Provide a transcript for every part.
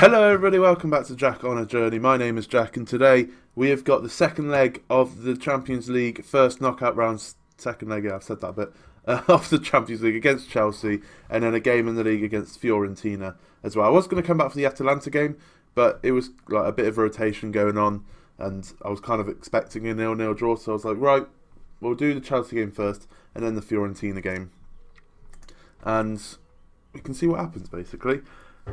Hello everybody, welcome back to Jack on a Journey. My name is Jack and today we have got the second leg of the Champions League first knockout rounds, second leg, yeah, I've said that a bit, of the Champions League against Chelsea and then a game in the league against Fiorentina as well. I was going to come back for the Atalanta game, but it was like a bit of rotation going on and I was kind of expecting a 0-0 draw, so I was like, right, we'll do the Chelsea game first and then the Fiorentina game. And we can see what happens basically.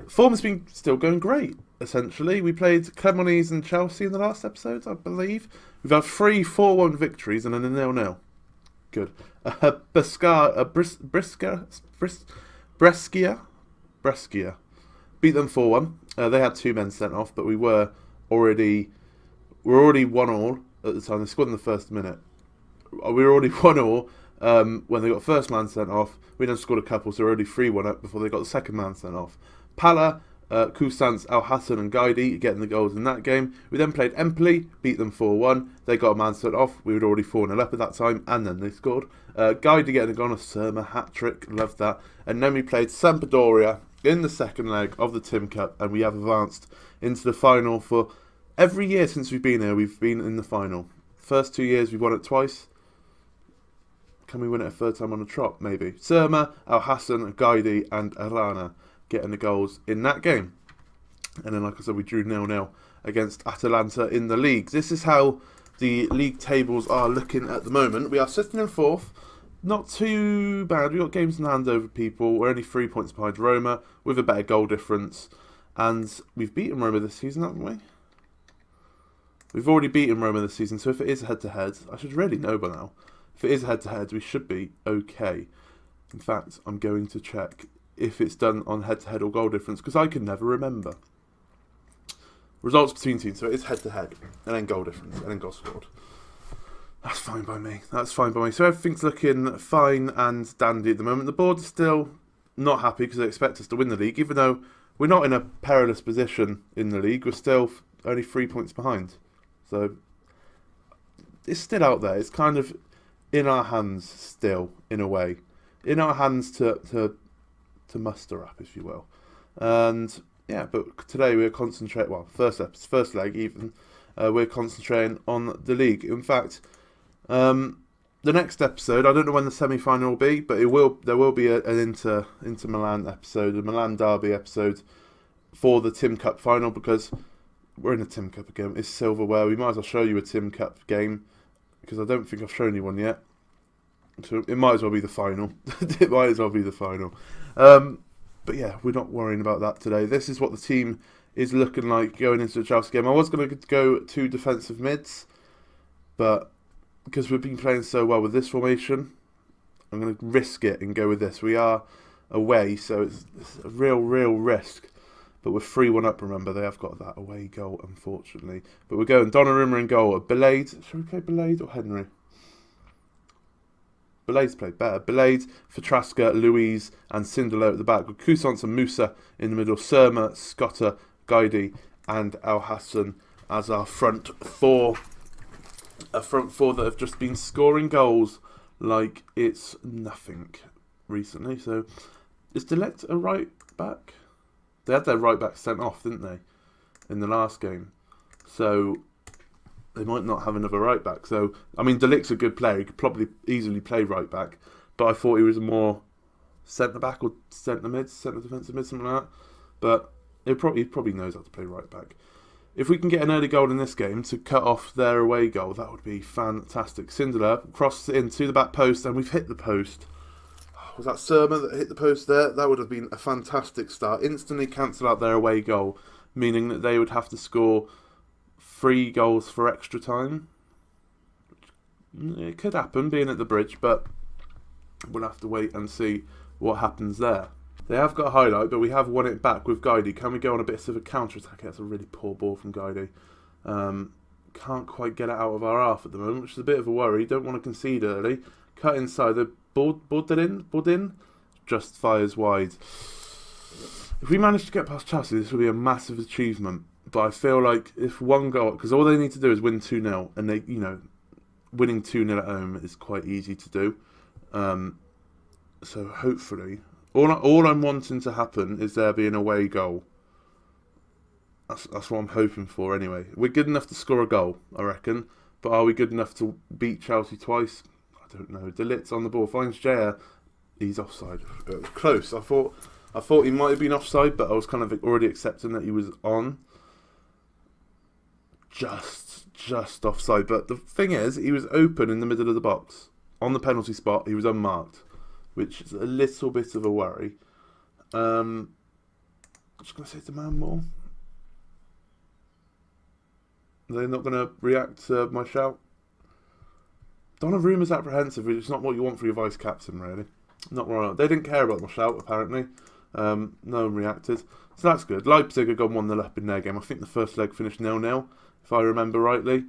Form has been still going great, essentially. We played Cremonese and Chelsea in the last episode, I believe. We've had 3 4-1 victories and then a 0-0. Good. Brescia beat them 4-1. They had 2 men sent off, but we were already 1-1 at the time. They scored in the first minute. We were already 1-1 when they got first man sent off. We then scored a couple, so we were already 3-1 up before they got the second man sent off. Pala, Kusans, Al Hassan and Gaidi getting the goals in that game. We then played Empoli, beat them 4-1. They got a man sent off. We were already 4-0 up at that time, and then they scored. Gaidi getting a goal on a Surma hat-trick, loved that. And then we played Sampdoria in the second leg of the Tim Cup, and we have advanced into the final for every year since we've been here. We've been in the final. First 2 years we've won it twice. Can we win it a third time on the trot? Maybe. Surma, Al Hassan, Gaidi and Arana getting the goals in that game. And then, like I said, we drew 0-0 against Atalanta in the league. This is how the league tables are looking at the moment. We are sitting in 4th. Not too bad. We've got games in hand over people. We're only 3 points behind Roma with a better goal difference. And we've beaten Roma this season, haven't we? We've already beaten Roma this season, so if it is head-to-head, I should really know by now. If it is head-to-head, we should be okay. In fact, I'm going to check if it's done on head-to-head or goal difference, because I can never remember. Results between teams, so it is head-to-head, and then goal difference, and then goal scored. That's fine by me. That's fine by me. So everything's looking fine and dandy at the moment. The board is still not happy because they expect us to win the league, even though we're not in a perilous position in the league. We're still only 3 points behind. So it's still out there. It's kind of in our hands still, in a way. In our hands to muster up, if you will. And yeah, but today we're concentrating, well, first leg even, we're concentrating on the league. In fact, the next episode, I don't know when the semi-final will be, but there will be an Inter Milan episode, a Milan derby episode for the Tim Cup final, because we're in a Tim Cup again. It's silverware. We might as well show you a Tim Cup game, because I don't think I've shown you one yet. So it might as well be the final. It might as well be the final. But yeah, we're not worrying about that today. This is what the team is looking like going into the Chelsea game. I was going to go 2 defensive mids, but because we've been playing so well with this formation, I'm going to risk it and go with this. We are away, so it's a real risk. But we're 3-1 up, remember. They have got that away goal, unfortunately. But we're going Donnarumma in goal. Belade. Should we play Belade or Henry? Belade's played better. Belade, Fatraska, Louise and Sindelar at the back, with Kusans and Musa in the middle, Surma, Scotta, Gaidi and Al Hassan as our front 4. A front 4 that have just been scoring goals like it's nothing recently. So is Delict a right back? They had their right back sent off, didn't they, in the last game? So they might not have another right back. So, I mean, Delict's a good player. He could probably easily play right back. But I thought he was more centre back or centre mid, centre defensive mid, something like that. But he probably knows how to play right back. If we can get an early goal in this game to cut off their away goal, that would be fantastic. Sindelar crosses it into the back post, and we've hit the post. Was that Surma that hit the post there? That would have been a fantastic start. Instantly cancel out their away goal, meaning that they would have to score 3 goals for extra time. It could happen, being at the bridge, but we'll have to wait and see what happens there. They have got a highlight, but we have won it back with Gaidi. Can we go on a bit of a counter-attack? That's a really poor ball from Gaidi. Can't quite get it out of our half at the moment, which is a bit of a worry. Don't want to concede early. Cut inside. The Bodin just fires wide. If we manage to get past Chelsea, this will be a massive achievement. But I feel like if one goal, because all they need to do is win 2-0, and they, winning 2-0 at home is quite easy to do. So hopefully, all I'm wanting to happen is there be an away goal. That's what I'm hoping for anyway. We're good enough to score a goal, I reckon. But are we good enough to beat Chelsea twice? I don't know. De Ligt's on the ball. Finds Jaya. He's offside. It was close. I thought he might have been offside, but I was kind of already accepting that he was on. Just offside. But the thing is, he was open in the middle of the box. On the penalty spot, he was unmarked, which is a little bit of a worry. I'm just going to say demand more. They're not going to react to my shout. Donnaruma's apprehensive, which is not what you want for your vice captain, really. Not right. They didn't care about my shout, apparently. No one reacted. So that's good. Leipzig have gone 1-0 up in their game. I think the first leg finished 0-0, if I remember rightly.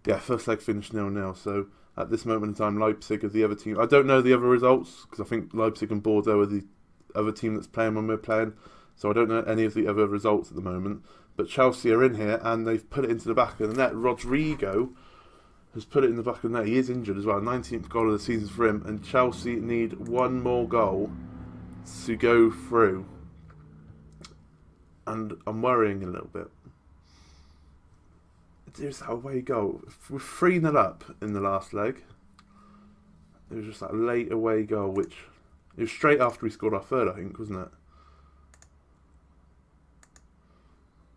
Yeah, first leg finished 0-0. So at this moment in time, Leipzig are the other team. I don't know the other results, because I think Leipzig and Bordeaux are the other team that's playing when we're playing. So I don't know any of the other results at the moment. But Chelsea are in here, and they've put it into the back of the net. Rodrigo has put it in the back of the net. He is injured as well. 19th goal of the season for him. And Chelsea need one more goal to go through. And I'm worrying a little bit. There's that away goal. We're 3-0 up in the last leg. It was just that late away goal, which... It was straight after we scored our third, I think, wasn't it?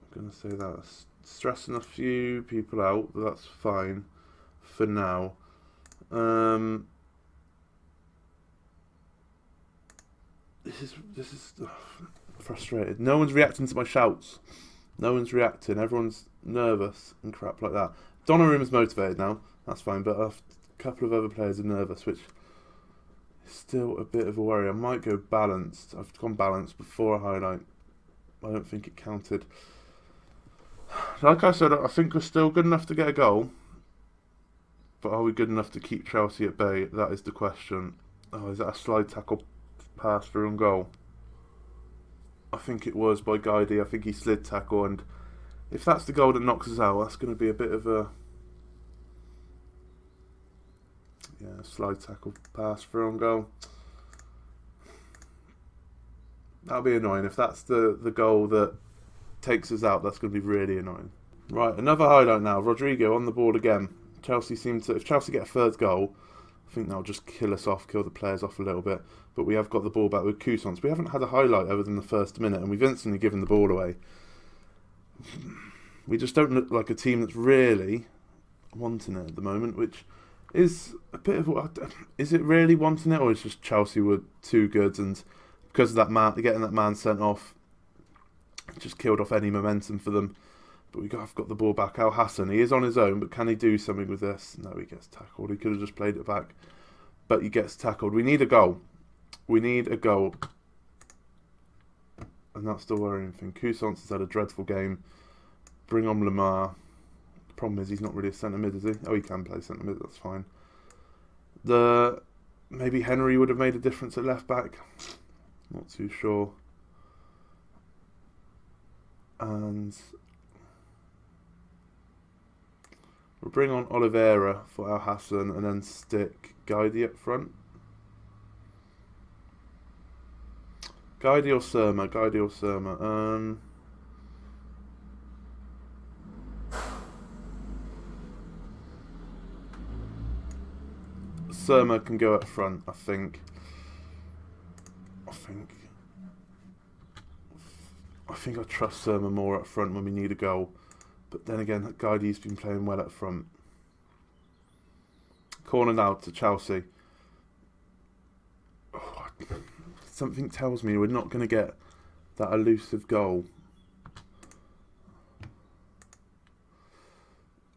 I'm going to say that. Stressing a few people out, but that's fine for now. This is frustrated. No one's reacting to my shouts. No one's reacting. Everyone's nervous and crap like that. Donnarumma's motivated now. That's fine, but a couple of other players are nervous, which is still a bit of a worry. I might go balanced. I've gone balanced before a highlight. I don't think it counted. Like I said, I think we're still good enough to get a goal. But are we good enough to keep Chelsea at bay? That is the question. Oh, is that a slide tackle pass through on goal? I think it was by Guidi. I think he slid tackle, and if that's the goal that knocks us out, that's going to be a bit of a slide tackle pass through on goal. That'll be annoying. If that's the goal that takes us out, that's going to be really annoying. Right, another highlight now. Rodrigo on the board again. If Chelsea get a third goal, I think that'll just kill us off, kill the players off a little bit. But we have got the ball back with Cousins. We haven't had a highlight other than the first minute, and we've instantly given the ball away. We just don't look like a team that's really wanting it at the moment, which is a bit of... Is it really wanting it, or is just Chelsea were too good, and because of that getting that man sent off, it just killed off any momentum for them. But I've got the ball back. Al Hassan, he is on his own, but can he do something with this? No, he gets tackled. He could have just played it back, but he gets tackled. We need a goal. We need a goal. And that's the worrying thing. Cousins has had a dreadful game. Bring on Lamar. The problem is he's not really a centre mid, is he? Oh, he can play centre mid, that's fine. Maybe Henry would have made a difference at left back. Not too sure. And we'll bring on Oliveira for Al Hassan and then stick Guidi up front. Guidi or Surma? Guidi or Surma? Surma can go up front, I think. I trust Surma more up front when we need a goal. But then again, Guidi's been playing well up front. Corner now to Chelsea. Oh, something tells me we're not going to get that elusive goal.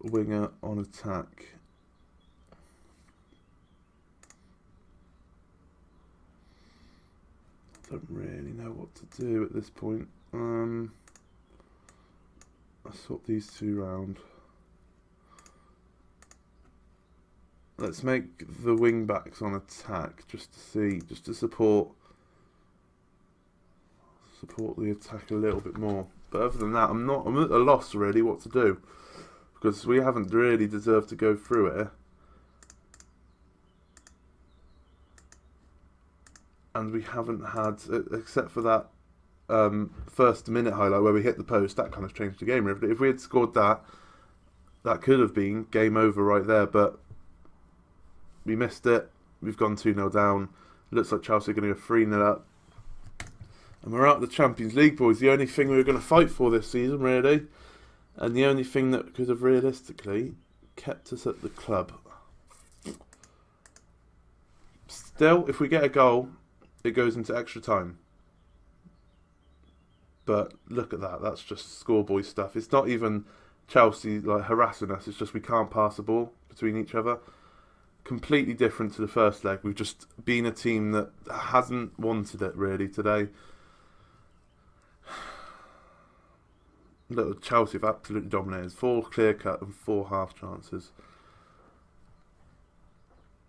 Winger on attack. I don't really know what to do at this point. I'll swap these two round. Let's make the wing backs on attack just to support the attack a little bit more. But other than that, I'm at a loss really what to do, because we haven't really deserved to go through it. And we haven't had, except for that first minute highlight where we hit the post, that kind of changed the game. If we had scored that, that could have been game over right there, but we missed it. We've gone 2-0 down. Looks like Chelsea are going to go 3-0 up. And we're out of the Champions League, boys. The only thing we were going to fight for this season, really. And the only thing that could have realistically kept us at the club. Still, if we get a goal, it goes into extra time. But look at that. That's just schoolboy stuff. It's not even Chelsea like harassing us. It's just we can't pass the ball between each other. Completely different to the first leg. We've just been a team that hasn't wanted it really today. Look, Chelsea have absolutely dominated. 4 clear cut and 4 half chances.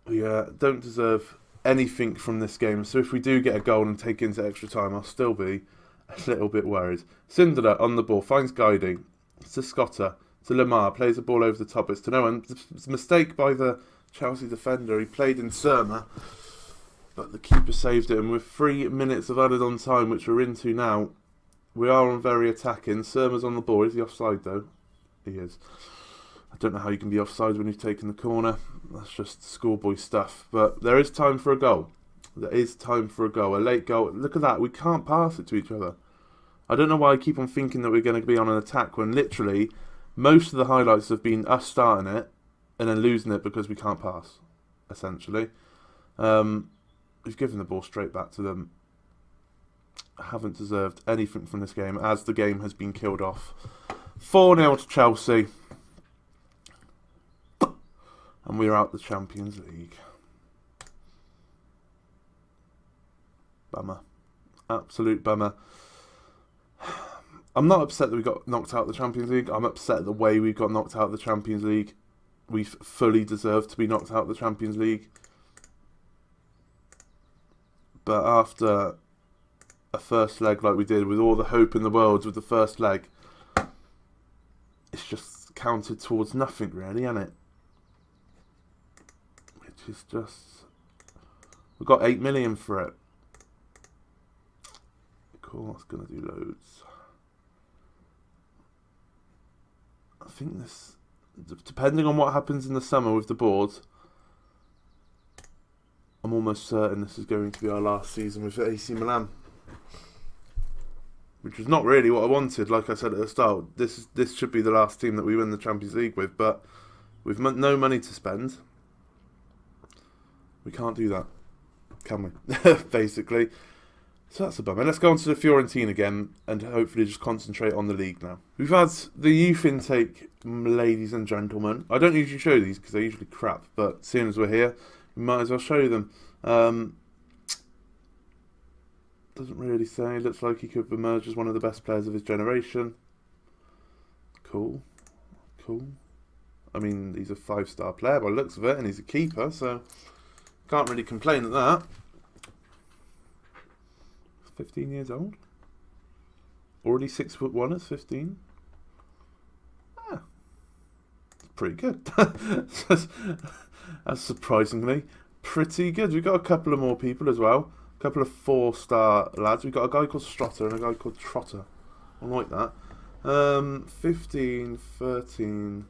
We don't deserve anything from this game. So if we do get a goal and take into extra time, I'll still be a little bit worried. Sindelar on the ball, finds guiding. It's to Scotta, to Lamar, plays the ball over the top. It's to no one. It's a mistake by the Chelsea defender. He played in Surma, but the keeper saved it. And with 3 minutes of added on time, which we're into now, we are on very attacking. Surma's on the ball. Is he offside though? He is. I don't know how you can be offside when you've taken the corner. That's just schoolboy stuff. But there is time for a goal. There is time for a goal. A late goal. Look at that. We can't pass it to each other. I don't know why I keep on thinking that we're going to be on an attack when literally most of the highlights have been us starting it and then losing it because we can't pass, essentially. We've given the ball straight back to them. I haven't deserved anything from this game as the game has been killed off. 4-0 to Chelsea. And we're out the Champions League. Bummer. Absolute bummer. I'm not upset that we got knocked out of the Champions League. I'm upset at the way we got knocked out of the Champions League. We fully deserved to be knocked out of the Champions League. But after a first leg like we did, with all the hope in the world with the first leg, it's just counted towards nothing really, isn't it? Which is just... we got 8 million for it. Cool, that's going to do loads. I think this, depending on what happens in the summer with the board, I'm almost certain this is going to be our last season with AC Milan. Which was not really what I wanted, like I said at the start. This should be the last team that we win the Champions League with, but with no money to spend, we can't do that, can we? Basically. So that's a bummer. Let's go on to the Fiorentina again and hopefully just concentrate on the league now. We've had the youth intake, ladies and gentlemen. I don't usually show these because they're usually crap, but seeing as we're here, we might as well show them. Doesn't really say. Looks like he could emerge as one of the best players of his generation. Cool. Cool. I mean, he's a 5-star player by the looks of it, and he's a keeper, so can't really complain at that. 15 years old. Already 6'1" at 15. Ah, pretty good. That's surprisingly pretty good. We've got a couple of more people as well. A couple of 4-star lads. We've got a guy called Strotter and a guy called Trotter. I like that. 15, 13.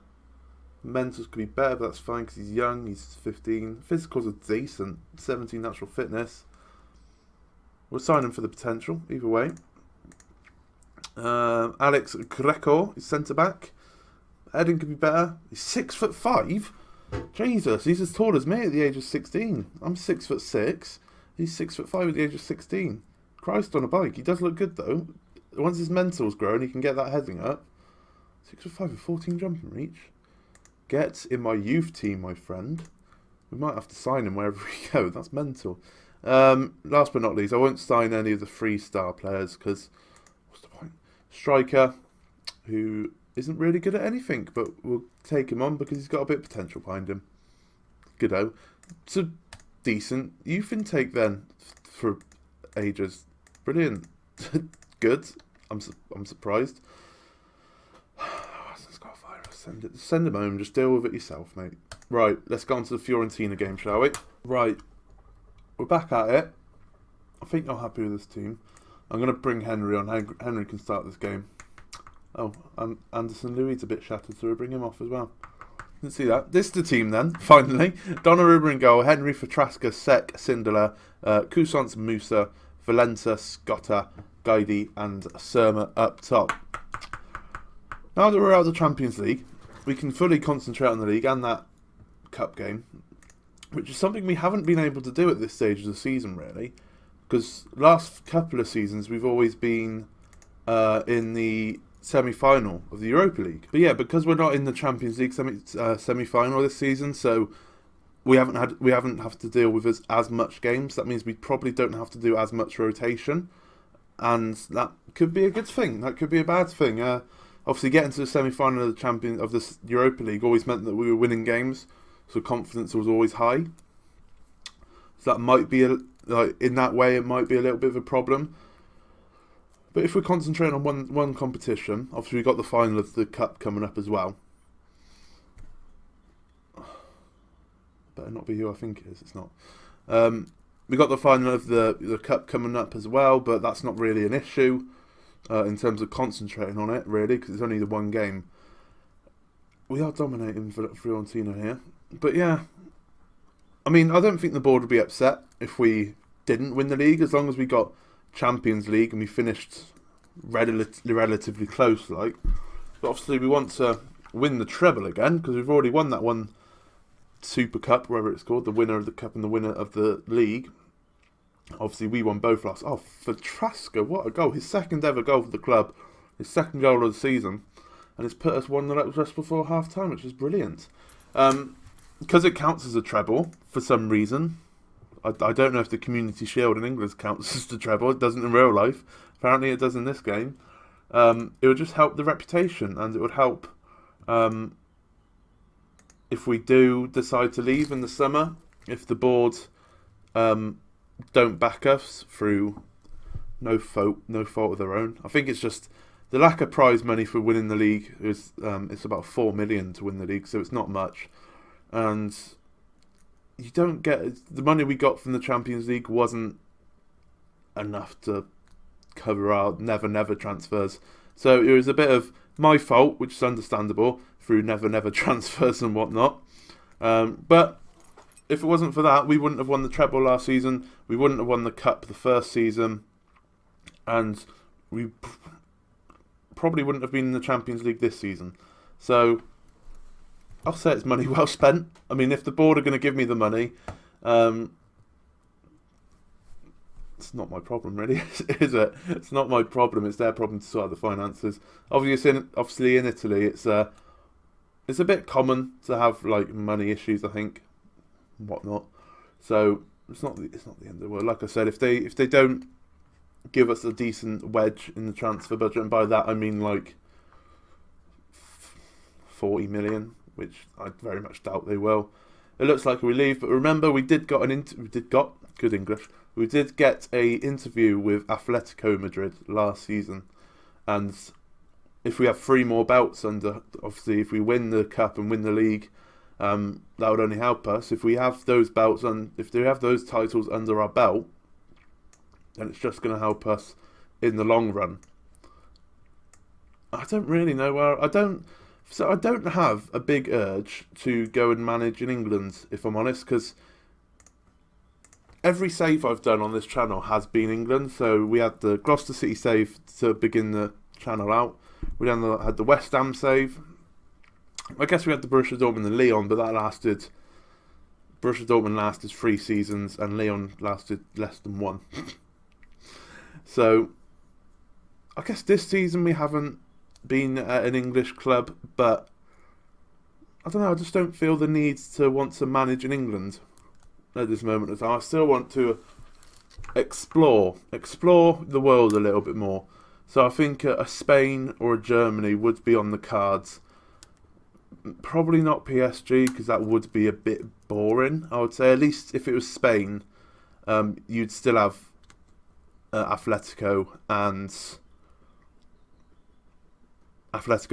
Mentals could be better, but that's fine because he's young. He's 15. Physicals are decent. 17 natural fitness. We'll sign him for the potential, either way. Alex Greco is centre-back. Heading could be better. He's 6'5". Jesus, he's as tall as me at the age of 16. I'm 6'6". He's 6'5" at the age of 16. Christ on a bike. He does look good, though. Once his mental's grown, he can get that heading up. 6'5" with 14 jumping reach. Get in my youth team, my friend. We might have to sign him wherever we go. That's mental. Last but not least, I won't sign any of the 3-star players because what's the point? Striker, who isn't really good at anything, but we'll take him on because he's got a bit of potential behind him. Goodo. It's a decent youth intake then for ages. Brilliant. Good. I'm surprised. It's got a virus. Send him home. Just deal with it yourself, mate. Right, let's go on to the Fiorentina game, shall we? Right. We're back at it. I think I'm happy with this team. I'm going to bring Henry on. Henry can start this game. Oh, and Anderson Louis a bit shattered, so we'll bring him off as well. Didn't see that. This is the team then, finally. Donnarumma in goal, Henry, Fatraska, Sek, Sindelar, Cousins, Musa, Valenza, Scotta, Guidi and Surma up top. Now that we're out of the Champions League, we can fully concentrate on the league and that cup game, which is something we haven't been able to do at this stage of the season, really. Because last couple of seasons, we've always been in the semi-final of the Europa League. But yeah, because we're not in the Champions League semi-final this season, so we haven't have to deal with as much games. That means we probably don't have to do as much rotation, and that could be a good thing. That could be a bad thing. Obviously, getting to the semi-final of the Europa League always meant that we were winning games, so confidence was always high. So that might be in that way, it might be a little bit of a problem. But if we're concentrating on one competition, obviously we've got the final of the Cup coming up as well. Better not be who I think it is, it's not. We've got the final of the Cup coming up as well, but that's not really an issue in terms of concentrating on it, really, because it's only the one game. We are dominating Fiorentina here. But yeah, I mean, I don't think the board would be upset if we didn't win the league, as long as we got Champions League and we finished relatively close, like. But obviously we want to win the treble again, because we've already won that one Super Cup, whatever it's called, the winner of the Cup and the winner of the league. Obviously we won both last. Oh, Fatraska, what a goal. His second ever goal for the club, his second goal of the season, and it's put us 1-0 up just before half time, which is brilliant. Because it counts as a treble for some reason. I don't know if the Community Shield in England counts as the treble. It doesn't in real life. Apparently it does in this game. It would just help the reputation, and it would help if we do decide to leave in the summer, if the board don't back us through no fault of their own. I think it's just the lack of prize money for winning the league is it's about 4 million to win the league, so it's not much. And you don't get the money we got from the Champions League wasn't enough to cover our never transfers. So it was a bit of my fault, which is understandable, through never transfers and whatnot. But if it wasn't for that, we wouldn't have won the treble last season. We wouldn't have won the Cup the first season, and we probably wouldn't have been in the Champions League this season. So I'll say it's money well spent. I mean, if the board are going to give me the money, it's not my problem, really, is it? It's not my problem. It's their problem to sort out the finances. Obviously, in Italy, it's a bit common to have like money issues, I think, and whatnot. So it's not the end of the world. Like I said, if they don't give us a decent wedge in the transfer budget, and by that I mean like 40 million. Which I very much doubt they will. It looks like we leave, but remember we did get a interview with Atletico Madrid last season, and if we have 3 more belts under, obviously if we win the Cup and win the league, that would only help us. If we have those belts and if they have those titles under our belt, then it's just going to help us in the long run. I don't really know where So I don't have a big urge to go and manage in England, if I'm honest, because every save I've done on this channel has been England. So we had the Gloucester City save to begin the channel out. We then had the West Ham save. I guess we had the Borussia Dortmund and Lyon, but Borussia Dortmund lasted 3 seasons and Lyon lasted less than 1. So I guess this season we haven't been at an English club, but I don't know, I just don't feel the need to want to manage in England at this moment of time. I still want to explore the world a little bit more. So I think a Spain or a Germany would be on the cards. Probably not PSG, because that would be a bit boring, I would say. At least if it was Spain, you'd still have Atletico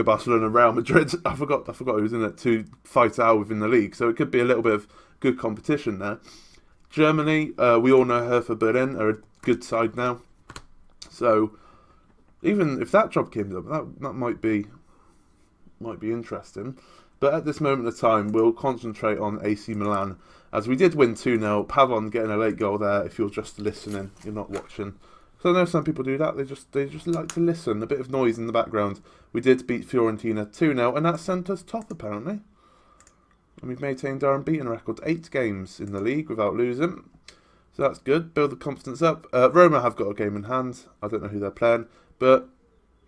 Barcelona, Real Madrid. I forgot who was in it to fight out within the league. So it could be a little bit of good competition there. Germany, we all know Hertha Berlin are a good side now. So even if that job came up, that might be interesting. But at this moment of time, we'll concentrate on AC Milan, as we did win 2-0. Pavon getting a late goal there. If you're just listening, you're not watching. So I know some people do that. They just like to listen. A bit of noise in the background. We did beat Fiorentina 2-0, and that sent us top apparently. And we've maintained our unbeaten record, 8 games in the league without losing. So that's good. Build the confidence up. Roma have got a game in hand. I don't know who they're playing, but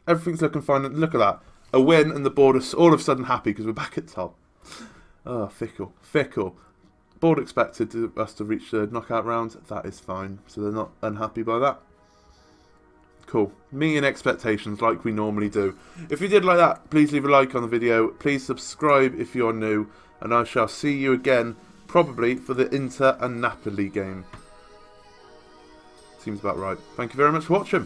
everything's looking fine. Look at that. A win and the board are all of a sudden happy because we're back at top. Oh, fickle. Board expected us to reach the knockout round. That is fine. So they're not unhappy by that. Cool. Meeting expectations like we normally do. If you did like that, please leave a like on the video. Please subscribe if you're new. And I shall see you again, probably for the Inter and Napoli game. Seems about right. Thank you very much for watching.